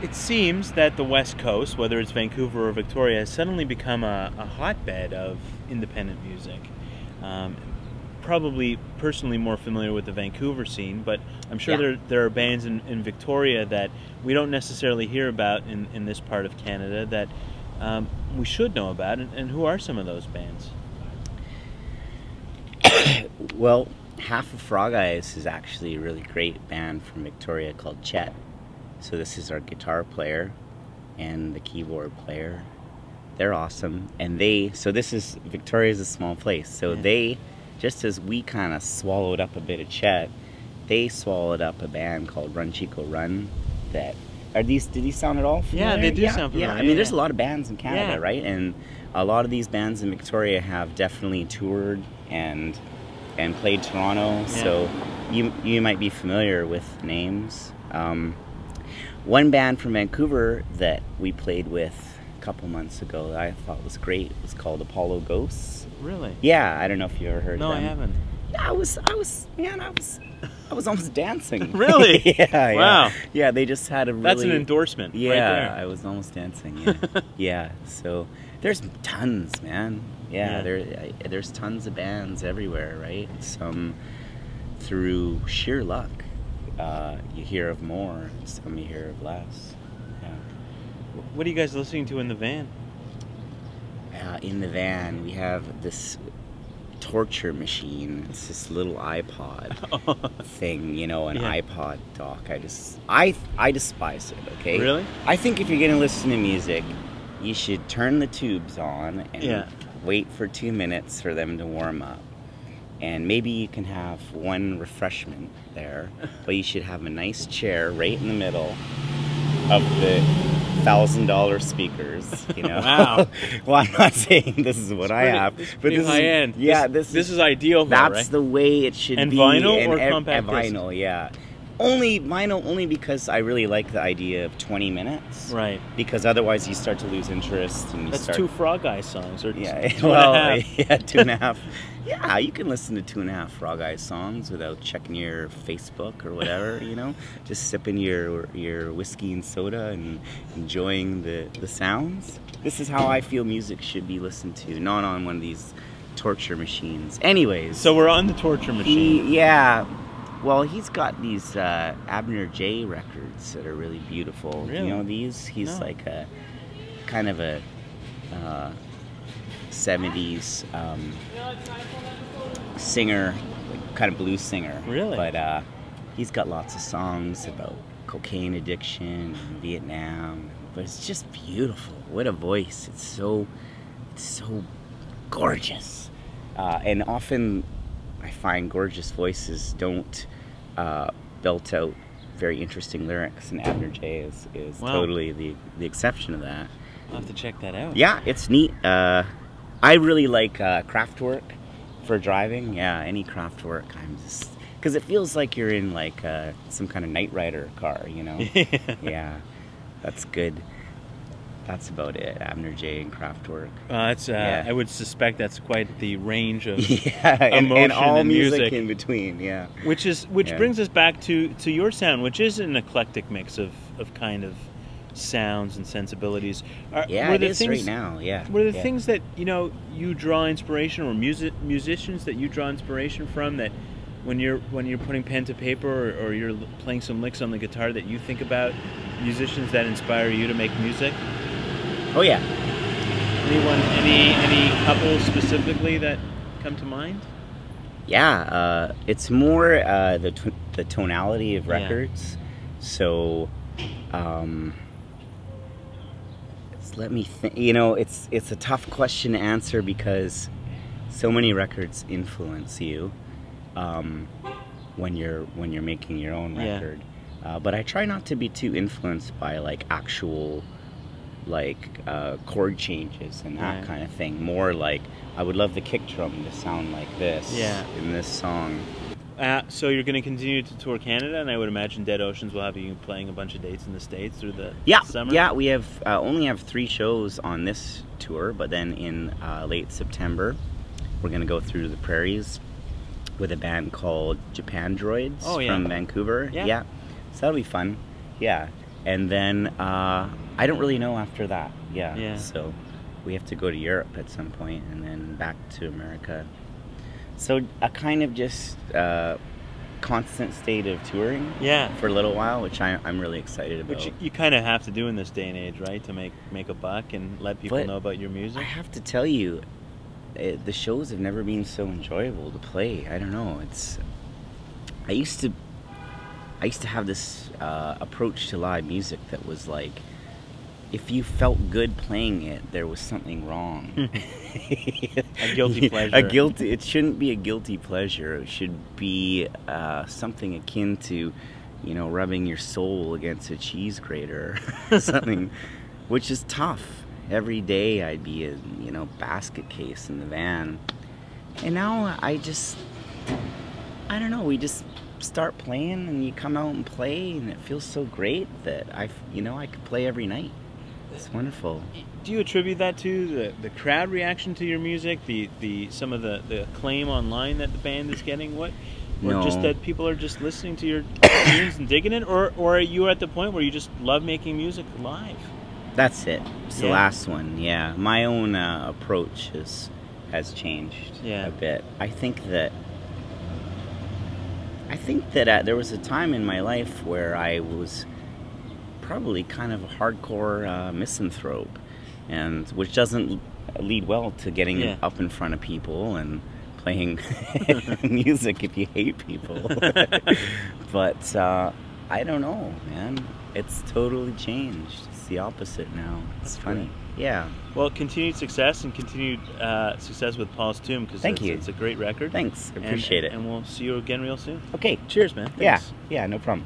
it seems that the West Coast, whether it's Vancouver or Victoria, has suddenly become a hotbed of independent music. Probably personally more familiar with the Vancouver scene, but I'm sure there are bands in Victoria that we don't necessarily hear about in this part of Canada that we should know about. And who are some of those bands? Well, half of Frog Eyes is actually a really great band from Victoria called Chet. So this is our guitar player and the keyboard player. They're awesome. And Victoria's a small place. So they, just as we kind of swallowed up a bit of Chet, they swallowed up a band called Run Chico Run. Did these sound at all familiar? Yeah, they do sound familiar. Yeah, I mean, there's a lot of bands in Canada, right? And a lot of these bands in Victoria have definitely toured and played Toronto. Yeah. So you might be familiar with names. One band from Vancouver that we played with a couple months ago that I thought was great was called Apollo Ghosts. Really? Yeah, I don't know if you ever heard of them. No, I haven't. Yeah, I was almost dancing. Really? Yeah. Wow. Yeah, they just had a really... That's an endorsement. Yeah, right there. I was almost dancing. Yeah. Yeah. So there's tons, man. Yeah. There's tons of bands everywhere, right? Some through sheer luck. You hear of more, some you hear of less. Yeah. What are you guys listening to in the van? In the van, we have this torture machine. It's this little iPod thing, an iPod dock. I despise it, okay? Really? I think if you're gonna listen to music, you should turn the tubes on and wait for 2 minutes for them to warm up. And maybe you can have one refreshment there, but you should have a nice chair right in the middle of the $1,000 speakers, Wow. Well, I'm not saying this is what I have, but this is high end. Yeah, this is ideal. That's right? the way it should and be. Vinyl or compact disc? Vinyl, yeah. Only vinyl, only because I really like the idea of 20 minutes. Right. Because otherwise you start to lose interest and That's 2 Frog Eyes songs, or 2.5. Yeah, you can listen to 2.5 Frog Eyes songs without checking your Facebook or whatever, just sipping your whiskey and soda and enjoying the sounds. This is how I feel music should be listened to, not on one of these torture machines. Anyways. So we're on the torture machine. Well, he's got these Abner J records that are really beautiful. Really? You know these? He's like a kind of a 70s singer, like kind of blues singer. Really? But he's got lots of songs about cocaine addiction and Vietnam. But it's just beautiful. What a voice. It's so gorgeous. And often I find gorgeous voices don't belt out very interesting lyrics, and Abner J is totally the exception of that. I'll have to check that out. Yeah, it's neat. I really like Kraftwerk for driving. Yeah, any Kraftwerk. Because it feels like you're in like some kind of Knight Rider car, Yeah, that's good. That's about it. Abner J and Kraftwerk. I would suspect that's quite the range of emotion and all and music in between. Yeah. Which brings us back to your sound, which is an eclectic mix of kind of sounds and sensibilities. It is right now. Yeah. What are the things that you draw inspiration, or musicians that you draw inspiration from, that when you're putting pen to paper or you're playing some licks on the guitar, that you think about musicians that inspire you to make music? Oh yeah. Anyone, any couple specifically that come to mind? Yeah, it's more the tonality of records. So, let me think. It's a tough question to answer because so many records influence you when you're making your own record. But I try not to be too influenced by actual chord changes and that kind of thing. More like I would love the kick drum to sound like this in this song. So you're going to continue to tour Canada, and I would imagine Dead Oceans will have you playing a bunch of dates in the States through the summer? Yeah, we have only have 3 shows on this tour, but then in late September we're going to go through the prairies with a band called Japan Droids from Vancouver. Yeah. So that'll be fun. Yeah. And then I don't really know after that. Yeah. So we have to go to Europe at some point and then back to America. So a kind of just constant state of touring for a little while, which I'm really excited about. Which you kind of have to do in this day and age, right? To make a buck and let people know about your music. I have to tell you, the shows have never been so enjoyable to play. I don't know. I used to have this approach to live music that was like, if you felt good playing it, there was something wrong. A guilty pleasure. It shouldn't be a guilty pleasure. It should be something akin to, rubbing your soul against a cheese grater or something, which is tough. Every day I'd be a, basket case in the van. And now I don't know, we just start playing and you come out and play and it feels so great that I could play every night. It's wonderful. Do you attribute that to the crowd reaction to your music, some of the acclaim online that the band is getting? Or just that people are just listening to your tunes and digging it, or are you at the point where you just love making music live? That's it. It's the last one. Yeah, my own approach has changed a bit. I think that there was a time in my life where I was probably kind of a hardcore misanthrope, and which doesn't lead well to getting up in front of people and playing music if you hate people. But I don't know, man. It's totally changed. It's the opposite now. It's funny. Yeah. Well, continued success and continued success with Paul's Tomb, because it's a great record. Thanks. I appreciate it. And we'll see you again real soon. Okay. Cheers, man. Thanks. Yeah, no problem.